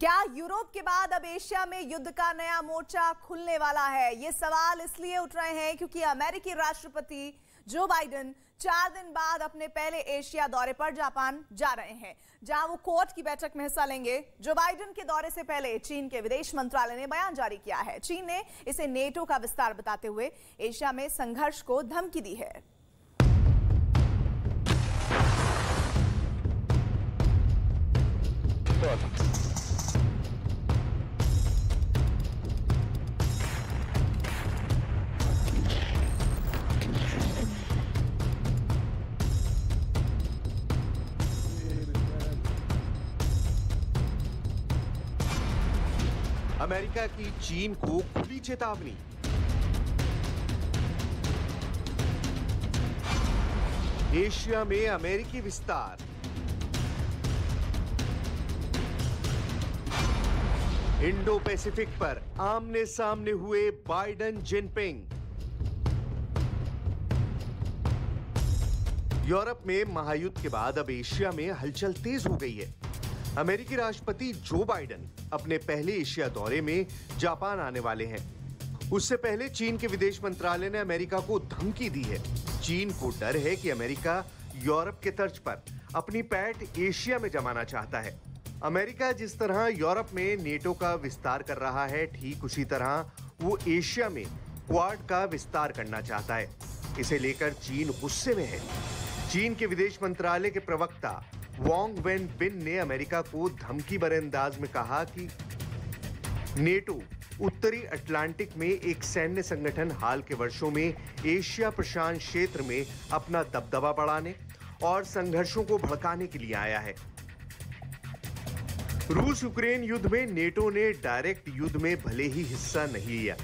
क्या यूरोप के बाद अब एशिया में युद्ध का नया मोर्चा खुलने वाला है? ये सवाल इसलिए उठ रहे हैं क्योंकि अमेरिकी राष्ट्रपति जो बाइडेन 4 दिन बाद अपने पहले एशिया दौरे पर जापान जा रहे हैं, जहां वो क्वाड की बैठक में हिस्सा लेंगे। जो बाइडेन के दौरे से पहले चीन के विदेश मंत्रालय ने बयान जारी किया है। चीन ने इसे नेटो का विस्तार बताते हुए एशिया में संघर्ष को धमकी दी है। अमेरिका की चीन को खुली चेतावनी। एशिया में अमेरिकी विस्तार। इंडो पैसिफिक पर आमने सामने हुए बाइडेन जिनपिंग। यूरोप में महायुद्ध के बाद अब एशिया में हलचल तेज हो गई है। अमेरिकी राष्ट्रपति जो बाइडेन अपने पहले एशिया दौरे में जापान आने वाले हैं। उससे पहले चीन के विदेश मंत्रालय ने अमेरिका को धमकी दी है। चीन को डर है कि अमेरिका यूरोप के तर्ज पर अपनी पैठ एशिया में जमाना चाहता है। अमेरिका जिस तरह यूरोप में नेटो का विस्तार कर रहा है, ठीक उसी तरह वो एशिया में क्वाड का विस्तार करना चाहता है। इसे लेकर चीन गुस्से में है। चीन के विदेश मंत्रालय के प्रवक्ता वांग वेनबिन ने अमेरिका को धमकी भरे अंदाज में कहा कि नेटो उत्तरी अटलांटिक में एक सैन्य संगठन हाल के वर्षों में एशिया प्रशांत क्षेत्र में अपना दबदबा बढ़ाने और संघर्षों को भड़काने के लिए आया है। रूस यूक्रेन युद्ध में नेटो ने डायरेक्ट युद्ध में भले ही हिस्सा नहीं लिया,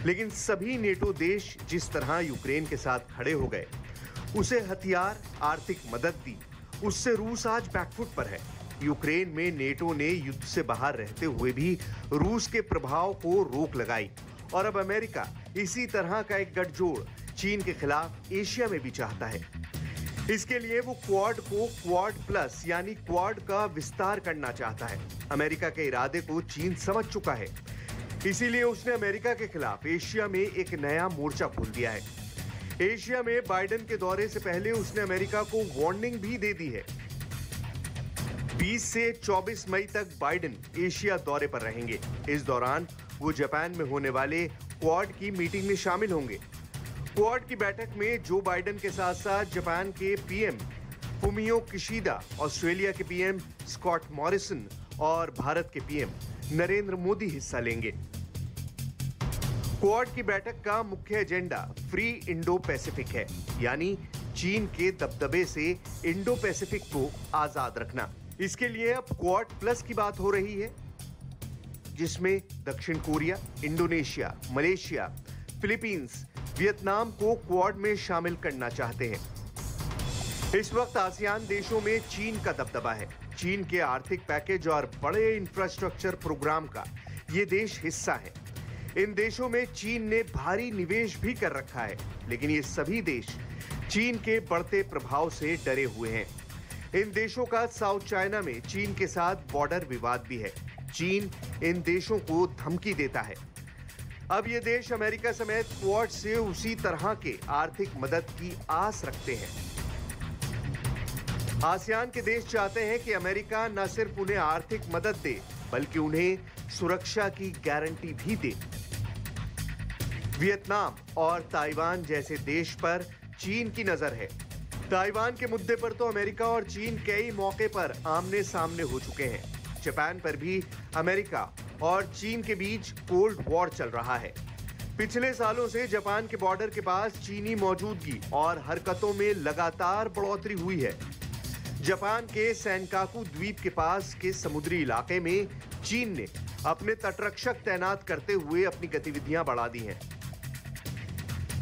लेकिन सभी नेटो देश जिस तरह यूक्रेन के साथ खड़े हो गए, उसे हथियार, आर्थिक मदद दी, उससे रूस आज बैकफुट पर है। यूक्रेन में नेटो ने युद्ध से बाहर रहते हुए भी रूस के प्रभाव को रोक लगाई और अब अमेरिका इसी तरह का एक गठजोड़ चीन के खिलाफ एशिया में भी चाहता है। इसके लिए वो क्वाड को क्वाड प्लस यानी क्वाड का विस्तार करना चाहता है। अमेरिका के इरादे को चीन समझ चुका है, इसीलिए उसने अमेरिका के खिलाफ एशिया में एक नया मोर्चा खोल दिया है। एशिया में बाइडेन के दौरे से पहले उसने अमेरिका को वार्निंग भी दे दी है। 20 से 24 मई तक बाइडेन एशिया दौरे पर रहेंगे। इस दौरान वो जापान में होने वाले क्वाड की मीटिंग में शामिल होंगे। क्वाड की बैठक में जो बाइडेन के साथ साथ जापान के पीएम फुमियो किशिदा, ऑस्ट्रेलिया के पीएम स्कॉट मॉरिसन और भारत के पीएम नरेंद्र मोदी हिस्सा लेंगे। क्वाड की बैठक का मुख्य एजेंडा फ्री इंडो पैसिफिक है, यानी चीन के दबदबे से इंडो पैसिफिक को आजाद रखना। इसके लिए अब क्वाड प्लस की बात हो रही है, जिसमें दक्षिण Korea, Indonesia, Malaysia, Philippines, Vietnam को क्वाड में शामिल करना चाहते हैं। इस वक्त आसियान देशों में चीन का दबदबा है। चीन के आर्थिक पैकेज और बड़े इंफ्रास्ट्रक्चर प्रोग्राम का ये देश हिस्सा है। इन देशों में चीन ने भारी निवेश भी कर रखा है, लेकिन ये सभी देश चीन के बढ़ते प्रभाव से डरे हुए हैं। इन देशों का साउथ चाइना में चीन के साथ बॉर्डर विवाद भी है। चीन इन देशों को धमकी देता है। अब ये देश अमेरिका समेत क्वाड से उसी तरह के आर्थिक मदद की आस रखते हैं। आसियान के देश चाहते हैं कि अमेरिका न सिर्फ उन्हें आर्थिक मदद दे, बल्कि उन्हें सुरक्षा की गारंटी भी दे। वियतनाम और ताइवान जैसे देश पर चीन की नजर है। ताइवान के मुद्दे पर तो अमेरिका और चीन कई मौके पर आमने सामने हो चुके हैं। जापान पर भी अमेरिका और चीन के बीच कोल्ड वॉर चल रहा है। पिछले सालों से जापान के बॉर्डर के पास चीनी मौजूदगी और हरकतों में लगातार बढ़ोतरी हुई है। जापान के सेनकाकू द्वीप के पास के समुद्री इलाके में चीन ने अपने तटरक्षक तैनात करते हुए अपनी गतिविधियां बढ़ा दी हैं।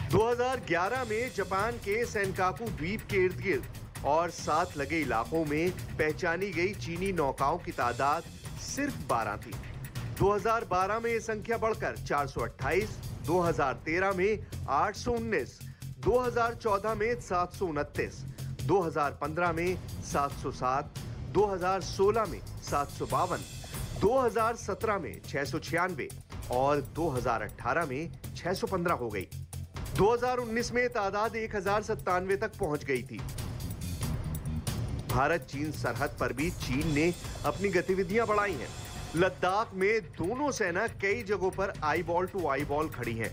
2011 में जापान के सेनकाकू द्वीप के इर्द गिर्द और साथ लगे इलाकों में पहचानी गई चीनी नौकाओं की तादाद सिर्फ 12 थी। 2012 में यह संख्या बढ़कर 428, 2013 में 819, 2014 में 729, 2015 में 707, 2016 में 752, 2017 में 696 और 2018 में 615 हो गई। 2019 में तादाद 1097 तक पहुंच गई थी। भारत चीन सरहद पर भी चीन ने अपनी गतिविधियां बढ़ाई हैं। लद्दाख में दोनों सेना कई जगहों पर आईबॉल टू आईबॉल खड़ी हैं।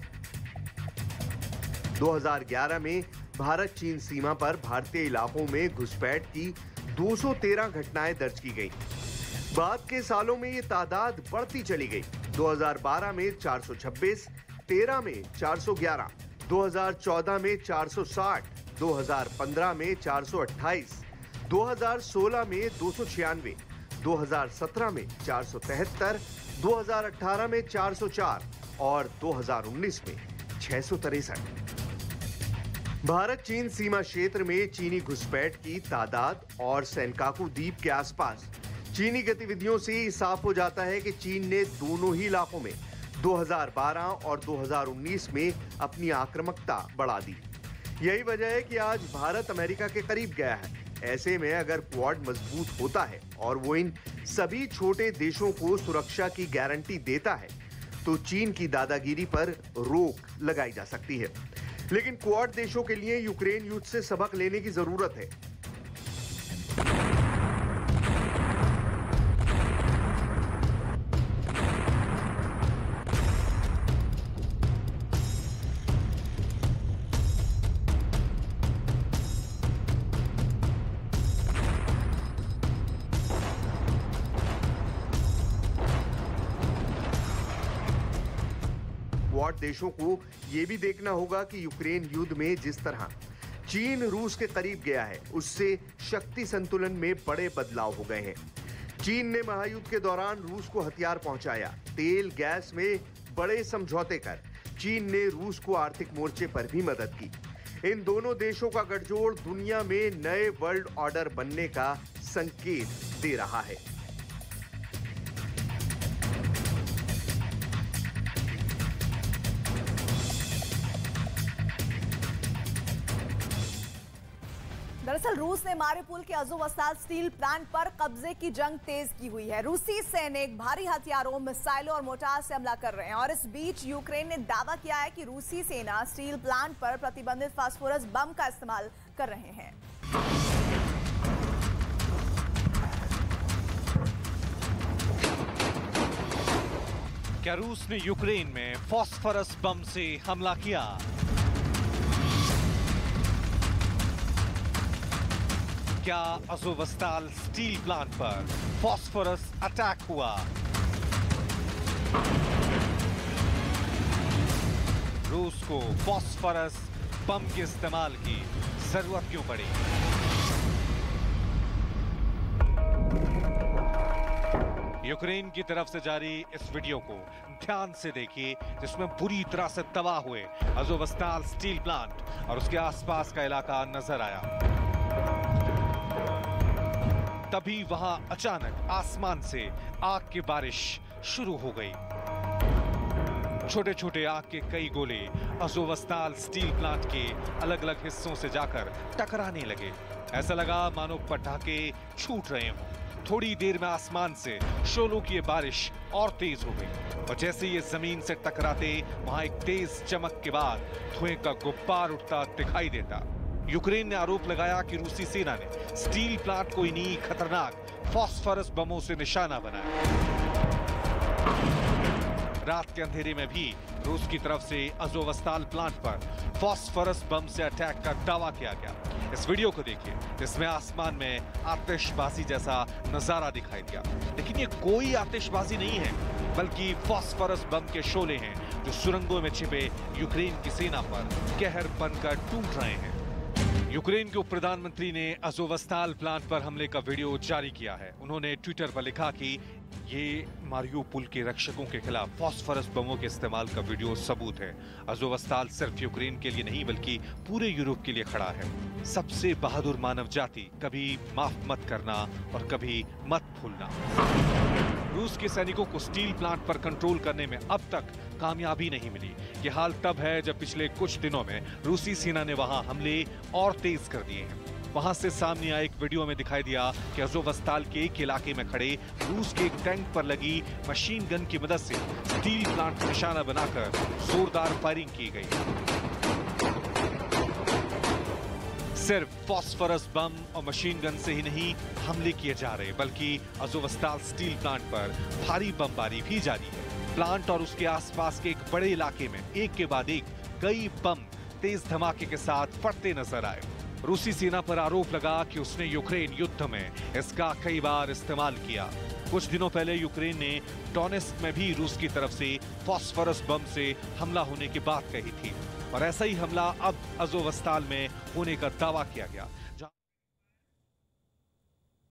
2011 में भारत चीन सीमा पर भारतीय इलाकों में घुसपैठ की 213 घटनाएं दर्ज की गई। बाद के सालों में ये तादाद बढ़ती चली गई। 2012 में 426, 13 में 411, 2014 में 460, 2015 में 428, 2016 में 296, 2017 में 473, 2018 में 404 और 2019 में 663। भारत चीन सीमा क्षेत्र में चीनी घुसपैठ की तादाद और सेनकाकू द्वीप के आसपास चीनी गतिविधियों से ही साफ हो जाता है कि चीन ने दोनों ही इलाकों में 2012 और 2019 में अपनी आक्रामकता बढ़ा दी। यही वजह है कि आज भारत अमेरिका के करीब गया है। ऐसे में अगर क्वाड मजबूत होता है और वो इन सभी छोटे देशों को सुरक्षा की गारंटी देता है तो चीन की दादागिरी पर रोक लगाई जा सकती है। लेकिन क्वाड देशों के लिए यूक्रेन युद्ध से सबक लेने की जरूरत है। क्वाड देशों को यह भी देखना होगा कि यूक्रेन युद्ध में जिस तरह चीन रूस के करीब गया है उससे शक्ति संतुलन में बड़े बदलाव हो गए हैं। चीन ने महायुद्ध के दौरान रूस को हथियार पहुंचाया। तेल गैस में बड़े समझौते कर चीन ने रूस को आर्थिक मोर्चे पर भी मदद की। इन दोनों देशों का गठजोड़ दुनिया में नए वर्ल्ड ऑर्डर बनने का संकेत दे रहा है। दरअसल रूस ने मारिउपोल के अज़ोवस्ताल स्टील प्लांट पर कब्जे की जंग तेज की हुई है। रूसी सैनिक भारी हथियारों, मिसाइलों और मोर्टार से हमला कर रहे हैं और इस बीच यूक्रेन ने दावा किया है कि रूसी सेना स्टील प्लांट पर प्रतिबंधित फास्फोरस बम का इस्तेमाल कर रहे हैं। क्या रूस ने यूक्रेन में फास्फोरस बम से हमला किया? क्या अज़ोवस्ताल स्टील प्लांट पर फास्फोरस अटैक हुआ? रूस को फास्फोरस बम के इस्तेमाल की जरूरत क्यों पड़ी? यूक्रेन की तरफ से जारी इस वीडियो को ध्यान से देखिए, जिसमें बुरी तरह से तबाह हुए अज़ोवस्ताल स्टील प्लांट और उसके आसपास का इलाका नजर आया। तभी वहां अचानक आसमान से आग की बारिश शुरू हो गई। छोटे छोटे आग के कई गोले अज़ोवस्ताल स्टील प्लांट के अलग अलग हिस्सों से जाकर टकराने लगे। ऐसा लगा मानो पटाखे छूट रहे हों। थोड़ी देर में आसमान से शोलों की बारिश और तेज हो गई और जैसे ये जमीन से टकराते वहां एक तेज चमक के बाद धुएं का गुब्बार उठता दिखाई देता। यूक्रेन ने आरोप लगाया कि रूसी सेना ने स्टील प्लांट को इन्हीं खतरनाक फास्फोरस बमों से निशाना बनाया। रात के अंधेरे में भी रूस की तरफ से अज़ोवस्ताल प्लांट पर फास्फोरस बम से अटैक का दावा किया गया। इस वीडियो को देखिए, जिसमें आसमान में आतिशबाजी जैसा नजारा दिखाई दिया, लेकिन ये कोई आतिशबाजी नहीं है, बल्कि फास्फोरस बम के शोले हैं जो सुरंगों में छिपे यूक्रेन की सेना पर कहर बनकर टूट रहे हैं। यूक्रेन के उप प्रधानमंत्री ने अज़ोवस्ताल प्लांट पर हमले का वीडियो जारी किया है। उन्होंने ट्विटर पर लिखा कि ये मारिउपोल के रक्षकों के खिलाफ फास्फोरस बमों के इस्तेमाल का वीडियो सबूत है। अज़ोवस्ताल सिर्फ यूक्रेन के लिए नहीं बल्कि पूरे यूरोप के लिए खड़ा है। सबसे बहादुर मानव जाति कभी माफ मत करना और कभी मत भूलना। रूस के सैनिकों को स्टील प्लांट पर कंट्रोल करने में अब तक कामयाबी नहीं मिली। ये हाल तब है जब पिछले कुछ दिनों में रूसी सेना ने वहां हमले और तेज कर दिए हैं। वहां से सामने आए एक वीडियो में दिखाई दिया कि अज़ोवस्ताल के एक इलाके में खड़े रूस के एक टैंक पर लगी मशीन गन की मदद से स्टील प्लांट को निशाना बनाकर जोरदार फायरिंग की गई। सिर्फ फास्फोरस बम और मशीन गन से ही नहीं हमले किए जा रहे, बल्कि अज़ोवस्ताल स्टील प्लांट पर भारी बमबारी भी जारी है। प्लांट और उसके आसपास के एक बड़े इलाके में एक के बाद एक कई बम तेज धमाके के साथ फटते नजर आए। रूसी सेना पर आरोप लगा कि उसने यूक्रेन युद्ध में इसका कई बार इस्तेमाल किया। कुछ दिनों पहले यूक्रेन ने डोनेस्क में भी रूस की तरफ से फास्फोरस बम से हमला होने की बात कही थी और ऐसा ही हमला अब अज़ोवस्ताल में होने का दावा किया गया।